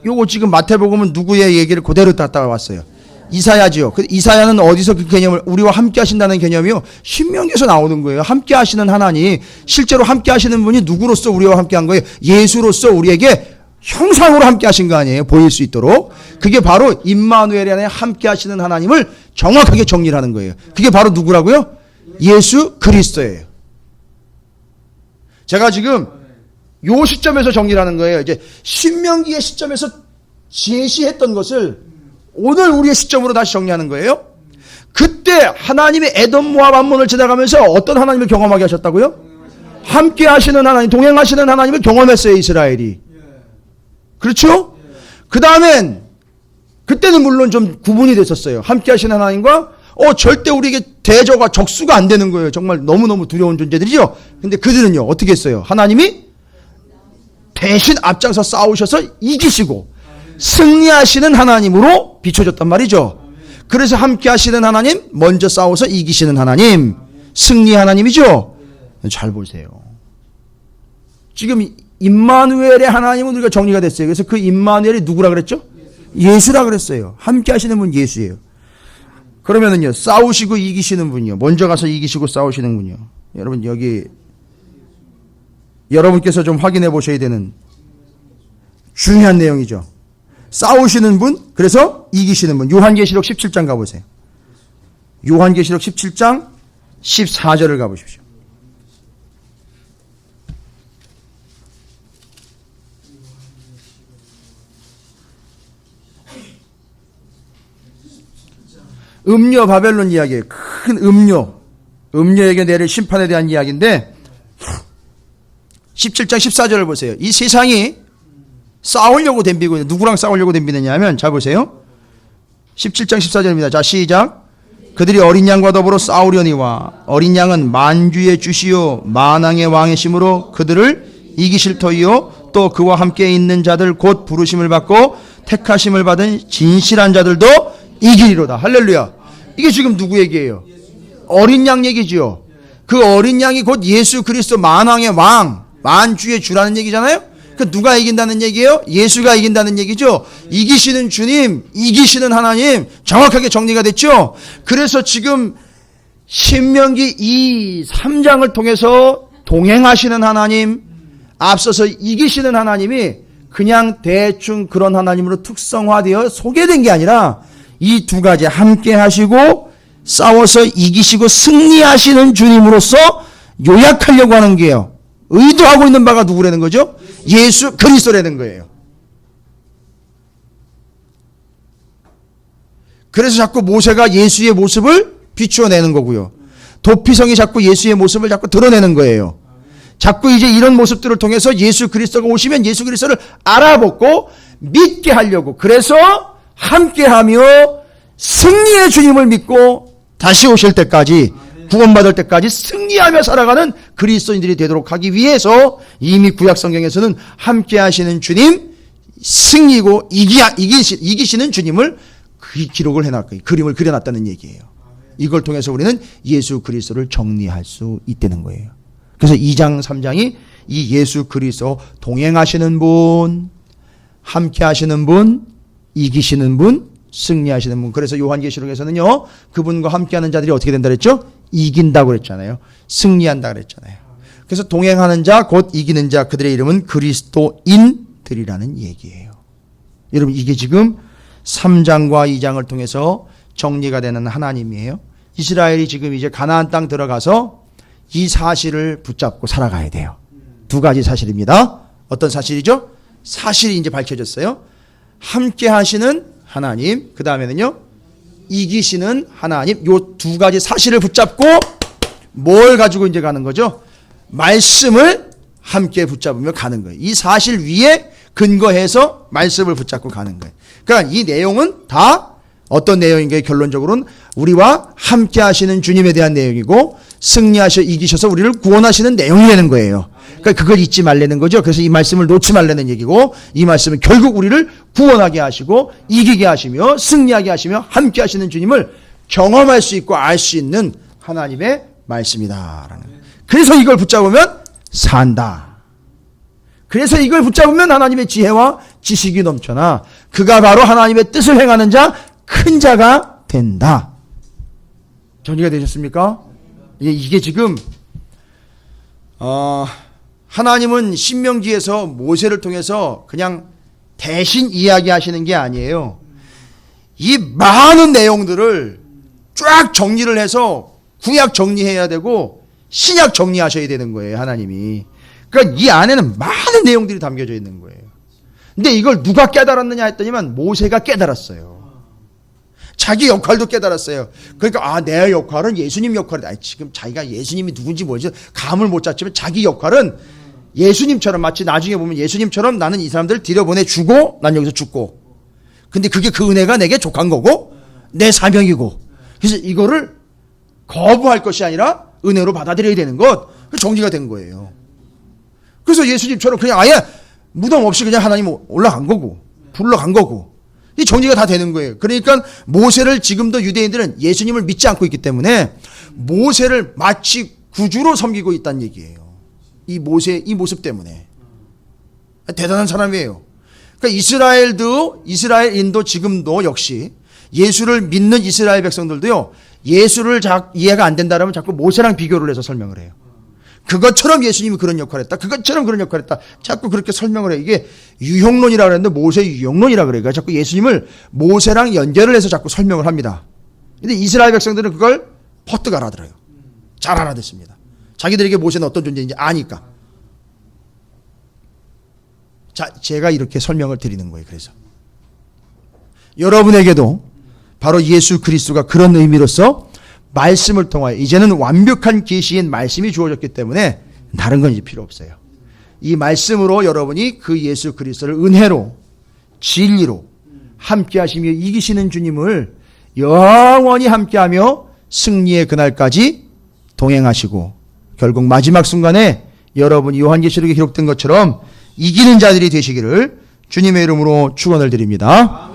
요거 지금 마태복음은 누구의 얘기를 그대로 따다가 왔어요? 이사야지요. 이사야는 어디서 그 개념을, 우리와 함께 하신다는 개념이요, 신명기에서 나오는 거예요. 함께 하시는 하나님, 실제로 함께 하시는 분이 누구로서 우리와 함께 한 거예요? 예수로서 우리에게 형상으로 함께 하신 거 아니에요? 보일 수 있도록. 그게 바로 임마누엘 안에 함께 하시는 하나님을 정확하게 정리를 하는 거예요. 그게 바로 누구라고요? 예수 그리스도예요. 제가 지금 요 시점에서 정리를 하는 거예요. 이제 신명기의 시점에서 제시했던 것을 오늘 우리의 시점으로 다시 정리하는 거예요. 그때 하나님의 에돔 모압 암몬을 지나가면서 어떤 하나님을 경험하게 하셨다고요? 함께 하시는 하나님, 동행하시는 하나님을 경험했어요, 이스라엘이. 그렇죠? 그 다음엔 그때는 물론 좀 구분이 됐었어요. 함께 하시는 하나님과 절대 우리에게 대적과 적수가 안 되는 거예요. 정말 너무너무 두려운 존재들이죠. 근데 그들은요, 어떻게 했어요? 하나님이 대신 앞장서 싸우셔서 이기시고 승리하시는 하나님으로 비춰졌단 말이죠. 그래서 함께 하시는 하나님, 먼저 싸워서 이기시는 하나님, 승리 하나님이죠. 잘 보세요. 지금 임마누엘의 하나님은 우리가 정리가 됐어요. 그래서 그 임마누엘이 누구라 그랬죠? 예수라 그랬어요. 함께 하시는 분 예수예요. 그러면은요, 싸우시고 이기시는 분이요, 먼저 가서 이기시고 싸우시는 분이요. 여러분, 여기 여러분께서 좀 확인해 보셔야 되는 중요한 내용이죠. 싸우시는 분, 그래서 이기시는 분. 요한계시록 17장 가보세요. 요한계시록 17장 14절을 가보십시오. 음녀 바벨론 이야기예요. 큰 음녀에게 내릴 심판에 대한 이야기인데 17장 14절을 보세요. 이 세상이 싸우려고 덤비고 있는, 누구랑 싸우려고 덤비느냐 하면, 자 보세요. 17장 14절입니다. 자, 시작. 그들이 어린 양과 더불어 싸우려니와 어린 양은 만주의 주시요 만왕의 왕이심으로 그들을 이기실 터이요 또 그와 함께 있는 자들 곧 부르심을 받고 택하심을 받은 진실한 자들도 이기리로다. 할렐루야. 이게 지금 누구 얘기예요? 어린 양 얘기죠. 그 어린 양이 곧 예수 그리스도 만왕의 왕, 만주의 주라는 얘기잖아요. 그 누가 이긴다는 얘기예요? 예수가 이긴다는 얘기죠. 이기시는 주님, 이기시는 하나님, 정확하게 정리가 됐죠. 그래서 지금 신명기 2, 3장을 통해서 동행하시는 하나님, 앞서서 이기시는 하나님이 그냥 대충 그런 하나님으로 특성화되어 소개된 게 아니라 이 두 가지 함께 하시고 싸워서 이기시고 승리하시는 주님으로서 요약하려고 하는 게요. 의도하고 있는 바가 누구라는 거죠? 예수 그리스도라는 거예요. 그래서 자꾸 모세가 예수의 모습을 비추어내는 거고요. 도피성이 자꾸 예수의 모습을 자꾸 드러내는 거예요. 자꾸 이제 이런 모습들을 통해서 예수 그리스도가 오시면 예수 그리스도를 알아보고 믿게 하려고, 그래서 함께하며 승리의 주님을 믿고 다시 오실 때까지, 구원받을 때까지 승리하며 살아가는 그리스도인들이 되도록 하기 위해서 이미 구약 성경에서는 함께하시는 주님, 승리고 이기시는 주님을 기록을 해놨고 그림을 그려놨다는 얘기예요. 이걸 통해서 우리는 예수 그리스도를 정리할 수 있다는 거예요. 그래서 2장 3장이 이 예수 그리스도 동행하시는 분, 함께 하시는 분, 이기시는 분, 승리하시는 분. 그래서 요한계시록에서는요, 그분과 함께하는 자들이 어떻게 된다 그랬죠? 이긴다고 그랬잖아요. 승리한다 그랬잖아요. 그래서 동행하는 자, 곧 이기는 자, 그들의 이름은 그리스도인들이라는 얘기예요. 여러분, 이게 지금 3장과 2장을 통해서 정리가 되는 하나님이에요. 이스라엘이 지금 이제 가나안 땅 들어가서 이 사실을 붙잡고 살아가야 돼요. 두 가지 사실입니다. 어떤 사실이죠? 사실이 이제 밝혀졌어요. 함께 하시는 하나님, 그 다음에는요, 이기시는 하나님, 요 두 가지 사실을 붙잡고 뭘 가지고 이제 가는 거죠? 말씀을 함께 붙잡으며 가는 거예요. 이 사실 위에 근거해서 말씀을 붙잡고 가는 거예요. 그러니까 이 내용은 다 어떤 내용인가요? 결론적으로는 우리와 함께 하시는 주님에 대한 내용이고, 승리하셔 이기셔서 우리를 구원하시는 내용이 되는 거예요. 그러니까 그걸 잊지 말라는 거죠. 그래서 이 말씀을 놓지 말라는 얘기고, 이 말씀은 결국 우리를 구원하게 하시고 이기게 하시며 승리하게 하시며 함께 하시는 주님을 경험할 수 있고 알 수 있는 하나님의 말씀이다라는 거예요. 그래서 이걸 붙잡으면 산다. 그래서 이걸 붙잡으면 하나님의 지혜와 지식이 넘쳐나 그가 바로 하나님의 뜻을 행하는 자, 큰 자가 된다. 정리가 되셨습니까? 이게 지금 하나님은 신명기에서 모세를 통해서 그냥 대신 이야기하시는 게 아니에요. 이 많은 내용들을 쫙 정리를 해서 구약 정리해야 되고 신약 정리하셔야 되는 거예요, 하나님이. 그러니까 이 안에는 많은 내용들이 담겨져 있는 거예요. 근데 이걸 누가 깨달았느냐 했더니만 모세가 깨달았어요. 자기 역할도 깨달았어요. 그러니까 내 역할은 예수님 역할이다. 지금 자기가 예수님이 누군지 뭐지 감을 못 잡지만 자기 역할은 예수님처럼, 마치 나중에 보면 예수님처럼 나는 이 사람들 들여보내주고 난 여기서 죽고, 근데 그게 그 은혜가 내게 족한 거고 내 사명이고, 그래서 이거를 거부할 것이 아니라 은혜로 받아들여야 되는 것, 정리가 된 거예요. 그래서 예수님처럼 그냥 아예 무덤 없이 그냥 하나님 올라간 거고 불러간 거고, 이 정리가 다 되는 거예요. 그러니까 모세를 지금도 유대인들은 예수님을 믿지 않고 있기 때문에 모세를 마치 구주로 섬기고 있다는 얘기예요. 이 모세, 이 모습 때문에. 대단한 사람이에요. 그러니까 이스라엘인도 지금도 역시 예수를 믿는 이스라엘 백성들도요, 예수를 이해가 안 된다면 자꾸 모세랑 비교를 해서 설명을 해요. 그것처럼 예수님이 그런 역할을 했다. 그것처럼 그런 역할을 했다. 자꾸 그렇게 설명을 해요. 이게 유형론이라고 그랬는데 모세 유형론이라고 그래요. 자꾸 예수님을 모세랑 연결을 해서 자꾸 설명을 합니다. 근데 이스라엘 백성들은 그걸 퍼뜩 알아들어요. 잘 알아듣습니다. 자기들에게 모세는 어떤 존재인지 아니까. 자, 제가 이렇게 설명을 드리는 거예요. 그래서 여러분에게도 바로 예수 그리스도가 그런 의미로서 말씀을 통하여 이제는 완벽한 계시인 말씀이 주어졌기 때문에 다른 건 이제 필요 없어요. 이 말씀으로 여러분이 그 예수 그리스도를 은혜로 진리로 함께 하시며 이기시는 주님을 영원히 함께하며 승리의 그날까지 동행하시고 결국 마지막 순간에 여러분이 요한계시록에 기록된 것처럼 이기는 자들이 되시기를 주님의 이름으로 축원을 드립니다.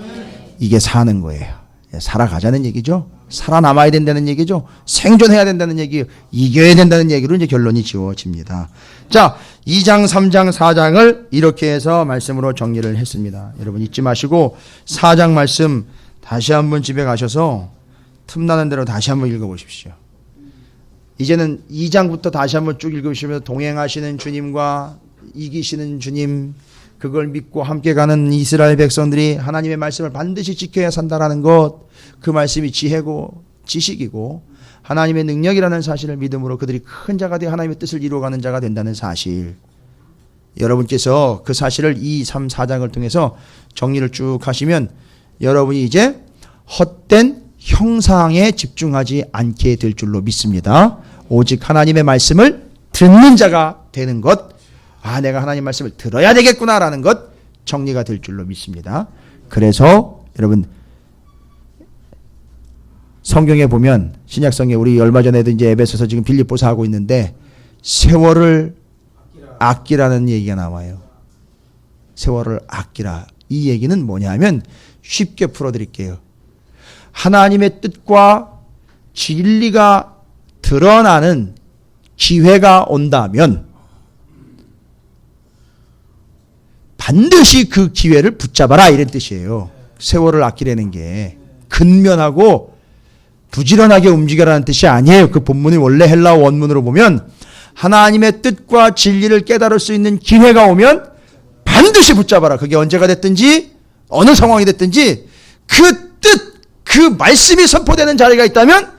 이게 사는 거예요. 살아가자는 얘기죠. 살아남아야 된다는 얘기죠. 생존해야 된다는 얘기, 이겨야 된다는 얘기로 이제 결론이 지어집니다. 자, 2장, 3장, 4장을 이렇게 해서 말씀으로 정리를 했습니다. 여러분 잊지 마시고 4장 말씀 다시 한번 집에 가셔서 틈나는 대로 다시 한번 읽어보십시오. 이제는 2장부터 다시 한번 쭉 읽으시면서 동행하시는 주님과 이기시는 주님, 그걸 믿고 함께 가는 이스라엘 백성들이 하나님의 말씀을 반드시 지켜야 산다라는 것, 그 말씀이 지혜고 지식이고 하나님의 능력이라는 사실을 믿음으로 그들이 큰 자가 되어 하나님의 뜻을 이루어가는 자가 된다는 사실. 여러분께서 그 사실을 2, 3, 4장을 통해서 정리를 쭉 하시면 여러분이 이제 헛된 형상에 집중하지 않게 될 줄로 믿습니다. 오직 하나님의 말씀을 듣는 자가 되는 것, 내가 하나님 말씀을 들어야 되겠구나라는 것 정리가 될 줄로 믿습니다. 그래서 여러분 성경에 보면 신약성경에 우리 얼마 전에도 이제 에베소서 지금 빌립보서 하고 있는데 세월을 아끼라는 얘기가 나와요. 세월을 아끼라. 이 얘기는 뭐냐면 쉽게 풀어드릴게요. 하나님의 뜻과 진리가 드러나는 기회가 온다면 반드시 그 기회를 붙잡아라 이런 뜻이에요. 세월을 아끼라는 게 근면하고 부지런하게 움직여라는 뜻이 아니에요. 그 본문이 원래 헬라어 원문으로 보면 하나님의 뜻과 진리를 깨달을 수 있는 기회가 오면 반드시 붙잡아라. 그게 언제가 됐든지 어느 상황이 됐든지 그 뜻, 그 말씀이 선포되는 자리가 있다면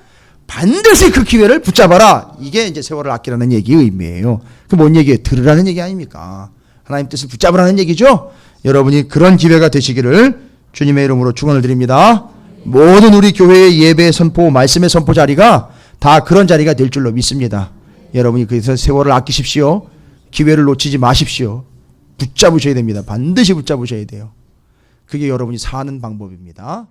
반드시 그 기회를 붙잡아라. 이게 이제 세월을 아끼라는 얘기의 의미예요. 그 뭔 얘기예요? 들으라는 얘기 아닙니까? 하나님 뜻을 붙잡으라는 얘기죠. 여러분이 그런 기회가 되시기를 주님의 이름으로 축원을 드립니다. 모든 우리 교회의 예배 선포, 말씀의 선포 자리가 다 그런 자리가 될 줄로 믿습니다. 여러분이 그래서 세월을 아끼십시오. 기회를 놓치지 마십시오. 붙잡으셔야 됩니다. 반드시 붙잡으셔야 돼요. 그게 여러분이 사는 방법입니다.